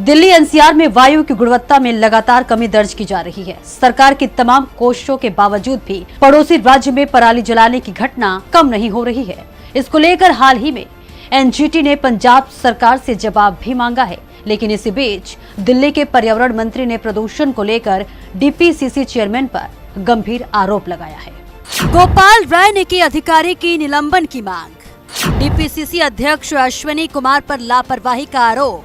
Delhi NCR में वायु की गुणवत्ता में लगातार कमी दर्ज की जा रही है। सरकार की तमाम कोशिशों के बावजूद भी पड़ोसी राज्य में पराली जलाने की घटना कम नहीं हो रही है। इसको लेकर हाल ही में एनजीटी ने पंजाब सरकार से जवाब भी मांगा है, लेकिन इसी बीच दिल्ली के पर्यावरण मंत्री ने प्रदूषण को लेकर डीपीसीसी चेयरमैन पर गंभीर आरोप लगाया है। गोपाल राय ने की अधिकारी की निलंबन की मांग। डीपीसीसी अध्यक्ष अश्विनी कुमार पर लापरवाही का आरोप।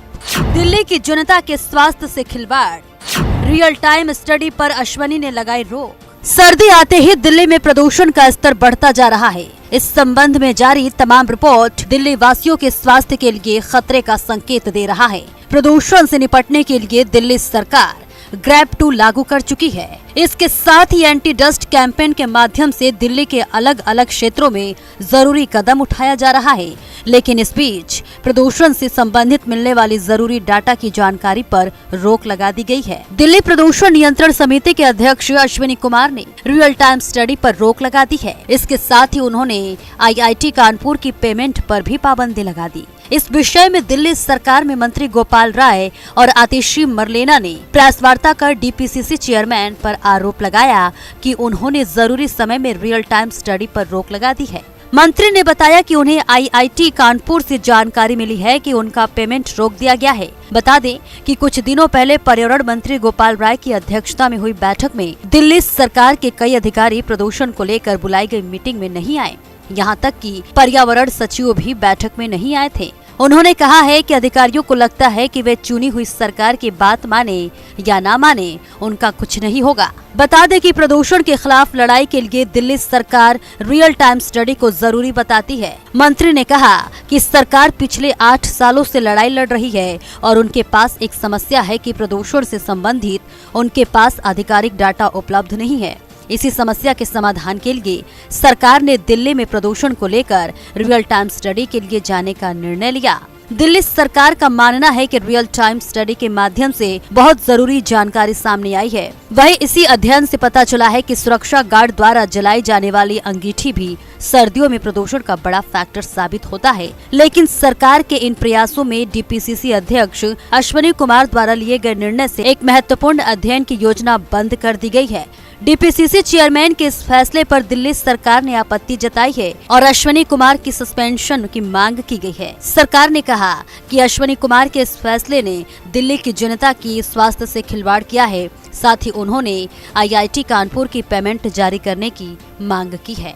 दिल्ली की जनता के स्वास्थ्य से खिलवाड़। रियल टाइम स्टडी पर अश्विनी ने लगाई रोक। सर्दी आते ही दिल्ली में प्रदूषण का स्तर बढ़ता जा रहा है। इस संबंध में जारी तमाम रिपोर्ट दिल्ली वासियों के स्वास्थ्य के लिए खतरे का संकेत दे रहा है। प्रदूषण से निपटने के लिए दिल्ली सरकार ग्रैब 2 लागू कर चुकी है। इसके साथ ही एंटी डस्ट कैंपेन के माध्यम से दिल्ली के अलग अलग क्षेत्रों में जरूरी कदम उठाया जा रहा है, लेकिन इस बीच प्रदूषण से संबंधित मिलने वाली जरूरी डाटा की जानकारी पर रोक लगा दी गई है। दिल्ली प्रदूषण नियंत्रण समिति के अध्यक्ष अश्विनी कुमार ने रियल टाइम स्टडी पर रोक लगा दी है। इसके साथ ही उन्होंने आईआईटी कानपुर की पेमेंट पर भी पाबंदी लगा दी। इस विषय में दिल्ली सरकार में मंत्री गोपाल राय और आतिशी मरलेना ने प्रेस वार्ता कर डीपीसीसी चेयरमैन पर आरोप लगाया कि उन्होंने जरूरी समय में रियल टाइम स्टडी पर रोक लगा दी है। मंत्री ने बताया कि उन्हें आईआईटी कानपुर से जानकारी मिली है कि उनका पेमेंट रोक दिया गया है। बता दें कि कुछ दिनों पहले पर्यावरण मंत्री गोपाल राय की अध्यक्षता में हुई बैठक में दिल्ली सरकार के कई अधिकारी प्रदूषण को लेकर बुलाई गई मीटिंग में नहीं आए। यहाँ तक कि पर्यावरण सचिव भी बैठक में नहीं आए थे। उन्होंने कहा है कि अधिकारियों को लगता है कि वे चुनी हुई सरकार की बात माने या ना माने, उनका कुछ नहीं होगा। बता दें कि प्रदूषण के खिलाफ लड़ाई के लिए दिल्ली सरकार रियल टाइम स्टडी को जरूरी बताती है। मंत्री ने कहा कि सरकार पिछले 8 सालों से लड़ाई लड़ रही है और उनके पास एक समस्या है कि प्रदूषण से संबंधित उनके पास आधिकारिक डाटा उपलब्ध नहीं है। इसी समस्या के समाधान के लिए सरकार ने दिल्ली में प्रदूषण को लेकर रियल टाइम स्टडी के लिए जाने का निर्णय लिया। दिल्ली सरकार का मानना है कि रियल टाइम स्टडी के माध्यम से बहुत जरूरी जानकारी सामने आई है। वहीं इसी अध्ययन से पता चला है कि सुरक्षा गार्ड द्वारा जलाई जाने वाली अंगीठी भी सर्दियों में प्रदूषण का बड़ा फैक्टर साबित होता है। लेकिन सरकार के इन प्रयासों में डीपीसीसी अध्यक्ष अश्विनी कुमार द्वारा लिए गए निर्णय से एक महत्वपूर्ण अध्ययन की योजना बंद कर दी गई है। डीपीसीसी चेयरमैन के इस फैसले पर दिल्ली सरकार ने आपत्ति जताई है और अश्विनी कुमार की सस्पेंशन की मांग की गई है। सरकार ने कहा कि अश्विनी कुमार के इस फैसले ने दिल्ली की जनता की स्वास्थ्य से खिलवाड़ किया है। साथ ही उन्होंने आईआईटी कानपुर की पेमेंट जारी करने की मांग की है।